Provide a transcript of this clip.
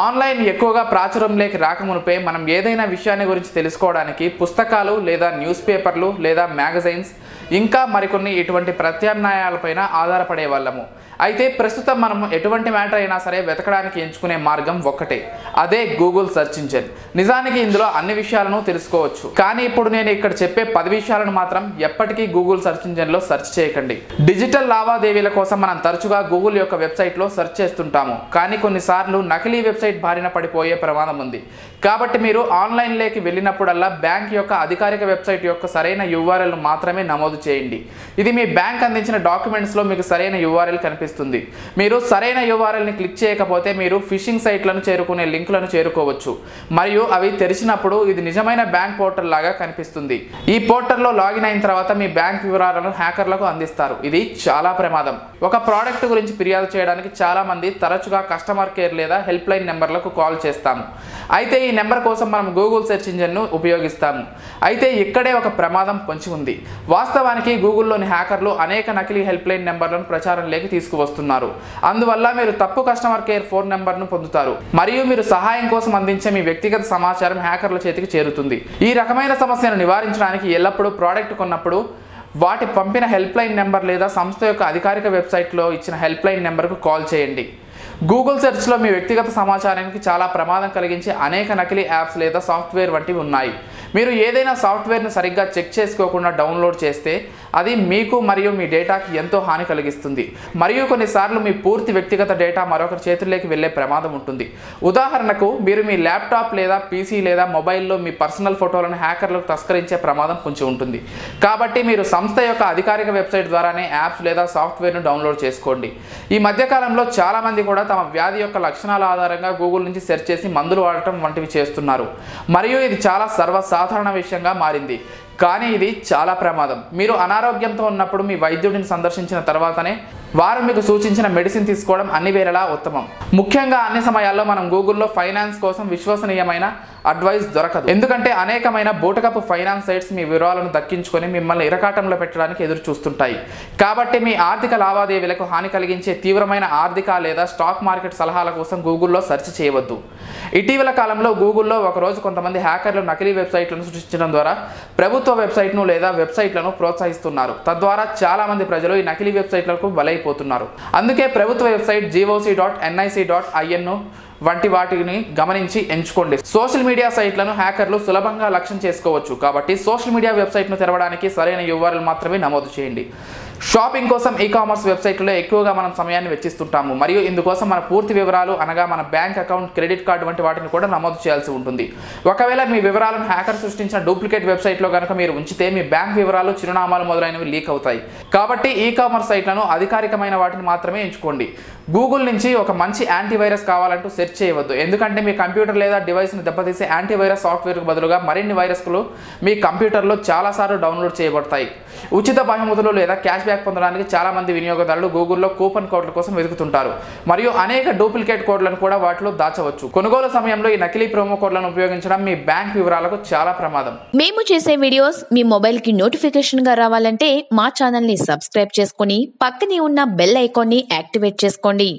Online ఎక్కువగా ప్రాచుర్యంలోకి రాకమునుపే మనం ఏదైనా విషయాన్ని గురించి తెలుసుకోవడానికి పుస్తకాలు లేదా న్యూస్ పేపర్లు లేదా మ్యాగజైన్స్ ఇంకా మరికొన్ని ఇటువంటి ప్రత్యామ్నాయాలపైన ఆధారపడే వాళ్ళము. అయితే ప్రస్తుతం మనం ఎటువంటి మ్యాటర్ అయినా సరే వెతకడానికి ఎంచుకునే మార్గం ఒక్కటే, అదే గూగుల్ సెర్చ్ ఇంజిన్. నిజానికి ఇందులో అన్ని విషయాలను తెలుసుకోవచ్చు, కానీ ఇప్పుడు నేను ఇక్కడ చెప్పే 10 విషయాలను మాత్రం ఎప్పటికీ గూగుల్ సెర్చ్ ఇంజిన్లో సెర్చ్ చేయకండి. డిజిటల్ లావాదేవీల కోసం మనం తరచుగా గూగుల్ యొక్క వెబ్సైట్లో సెర్చ్ చేస్తుంటాము, కానీ కొన్నిసార్లు నకిలీ వెబ్సైట్ బారిన పడిపోయే ప్రమాదం ఉంది. కాబట్టి మీరు ఆన్లైన్లోకి వెళ్ళినప్పుడల్లా బ్యాంక్ యొక్క అధికారిక వెబ్సైట్ యొక్క సరైన URL మాత్రమే నమోదు చేయండి. ఇది మీ బ్యాంక్ అందించిన డాక్యుమెంట్స్లో మీకు సరైన URL కనిపిస్తుంది. మీరు సరైన URLని క్లిక్ చేయకపోతే మీరు ఫిషింగ్ సైట్లను చేరుకునే లింకులను చేరుకోవచ్చు, మరియు అవి తెరిచినప్పుడు ఇది నిజమైన బ్యాంక్ పోర్టల్ లాగా కనిపిస్తుంది. ఈ పోర్టల్లో లాగిన్ అయిన తర్వాత మీ బ్యాంక్ వివరాలను హ్యాకర్లకు అందిస్తారు. ఇది చాలా ప్రమాదం. ఒక ప్రోడక్ట్ గురించి ఫిర్యాదు చేయడానికి చాలా మంది తరచుగా కస్టమర్ కేర్ లేదా హెల్ప్ లైన్ నెంబర్లకు కాల్ చేస్తాము. అయితే ఈ నెంబర్ కోసం మనం గూగుల్ సెర్చ్ ఇంజిన్ను ఉపయోగిస్తాము. అయితే ఇక్కడే ఒక ప్రమాదం పొంచి ఉంది. వాస్తవానికి గూగుల్లోని హ్యాకర్లు అనేక నకిలీ హెల్ప్ లైన్ నెంబర్లను ప్రచారంలోకి తీసుకువస్తున్నారు. అందువల్ల మీరు తప్పు కస్టమర్ కేర్ ఫోన్ నెంబర్ను పొందుతారు, మరియు మీరు సహాయం కోసం అందించే మీ వ్యక్తిగత సమాచారం హ్యాకర్ల చేతికి చేరుతుంది. ఈ రకమైన సమస్యను నివారించడానికి ఎల్లప్పుడూ ప్రోడక్ట్ కొన్నప్పుడు వాటి పంపిన హెల్ప్ లైన్ నెంబర్ లేదా సంస్థ యొక్క అధికారిక వెబ్సైట్లో ఇచ్చిన హెల్ప్ లైన్ నెంబర్కు కాల్ చేయండి. గూగుల్ సెర్చ్లో మీ వ్యక్తిగత సమాచారానికి చాలా ప్రమాదం కలిగించే అనేక నకిలీ యాప్స్ లేదా సాఫ్ట్వేర్ వంటివి ఉన్నాయి. మీరు ఏదైనా సాఫ్ట్వేర్ను సరిగ్గా చెక్ చేసుకోకుండా డౌన్లోడ్ చేస్తే అది మీకు మరియు మీ డేటాకి ఎంతో హాని కలిగిస్తుంది, మరియు కొన్నిసార్లు మీ పూర్తి వ్యక్తిగత డేటా మరొకరి చేతుల్లోకి వెళ్ళే ప్రమాదం ఉంటుంది. ఉదాహరణకు మీరు మీ ల్యాప్టాప్ లేదా PC లేదా మొబైల్లో మీ పర్సనల్ ఫోటోలను హ్యాకర్లకు తస్కరించే ప్రమాదం కొంచెం ఉంటుంది. కాబట్టి మీరు సంస్థ యొక్క అధికారిక వెబ్సైట్ ద్వారానే యాప్స్ లేదా సాఫ్ట్వేర్ను డౌన్లోడ్ చేసుకోండి. ఈ మధ్యకాలంలో చాలామంది కూడా తమ వ్యాధి యొక్క లక్షణాల ఆధారంగా గూగుల్ నుంచి సెర్చ్ చేసి మందులు వాడటం వంటివి చేస్తున్నారు, మరియు ఇది చాలా సర్వసాధారణ విషయంగా మారింది. కానీ ఇది చాలా ప్రమాదం. మీరు అనారోగ్యంతో ఉన్నప్పుడు మీ వైద్యుడిని సందర్శించిన తర్వాతనే వారు మీకు సూచించిన మెడిసిన్ తీసుకోవడం అన్ని వేళలా ఉత్తమం. ముఖ్యంగా అన్ని సమయాల్లో మనం గూగుల్లో ఫైనాన్స్ కోసం విశ్వసనీయమైన అడ్వైస్ దొరకదు, ఎందుకంటే అనేకమైన బూటకపు ఫైనాన్స్ సైట్స్ మీ వివరాలను దక్కించుకొని మిమ్మల్ని ఇరకాటంలో పెట్టడానికి ఎదురు చూస్తుంటాయి. కాబట్టి మీ ఆర్థిక లావాదేవీలకు హాని కలిగించే తీవ్రమైన ఆర్థిక లేదా స్టాక్ మార్కెట్ సలహాల కోసం గూగుల్లో సెర్చ్ చేయవద్దు. ఇటీవల కాలంలో గూగుల్లో ఒకరోజు కొంతమంది హ్యాకర్లు నకిలీ వెబ్సైట్లను సృష్టించడం ద్వారా ప్రభుత్వ వెబ్సైట్ను లేదా వెబ్సైట్లను ప్రోత్సహిస్తున్నారు. తద్వారా చాలా మంది ప్రజలు ఈ నకిలీ వెబ్సైట్లకు బలైపోతున్నారు. అందుకే ప్రభుత్వ వెబ్సైట్ goc.nic.in వంటి వాటిని గమనించి ఎంచుకోండి. సోషల్ మీడియా సైట్లను హ్యాకర్లు సులభంగా లక్ష్యం చేసుకోవచ్చు, కాబట్టి సోషల్ మీడియా వెబ్సైట్ను తెరవడానికి సరైన URL మాత్రమే నమోదు చేయండి. షాపింగ్ కోసం ఈ-కామర్స్ వెబ్సైట్లలో ఎక్కువగా మనం సమయాన్ని వెచ్చిస్తుంటాము, మరియు ఇందుకోసం మన పూర్తి వివరాలు అనగా మన బ్యాంక్ అకౌంట్, క్రెడిట్ కార్డు వంటి వాటిని కూడా నమోదు చేయాల్సి ఉంటుంది. ఒకవేళ మీ వివరాలను హ్యాకర్ సృష్టించిన డూప్లికేట్ వెబ్సైట్లో కనుక మీరు ఉంచితే మీ బ్యాంక్ వివరాలు, చిరునామాలు మొదలైనవి లీక్ అవుతాయి. కాబట్టి ఈ-కామర్స్ సైట్లను అధికారికమైన వాటిని మాత్రమే ఎంచుకోండి. గూగుల్ నుంచి ఒక మంచి యాంటీవైరస్ కావాలంటూ సెర్చ్ చేయవద్దు, ఎందుకంటే మీ కంప్యూటర్ లేదా డివైస్ను దెబ్బతీసే యాంటీవైరస్ సాఫ్ట్వేర్కు బదులుగా మరిన్ని వైరస్లు మీ కంప్యూటర్లో చాలాసార్లు డౌన్లోడ్ చేయబడతాయి. ఉచిత బహుమతులు లేదా క్యాష్ బ్యాక్ పొందడానికి చాలా మంది వినియోగదారులు గూగుల్లో కూపన్ కోడ్ల కోసం వెతుకుతుంటారు, మరియు అనేక డూప్లికేట్ కోడ్లను కూడా వాటిలో దాచవచ్చు. కొనుగోలు సమయంలో ఈ నకిలీ ప్రోమో కోడ్లను ఉపయోగించడం మీ బ్యాంక్ వివరాలకు చాలా ప్రమాదం. మేము చేసే వీడియోస్ మీ మొబైల్కి నోటిఫికేషన్ గా రావాలంటే మా ఛానల్ని సబ్స్క్రైబ్ చేసుకుని పక్కనే ఉన్న బెల్ ఐకాన్ని యాక్టివేట్ చేసుకోండి.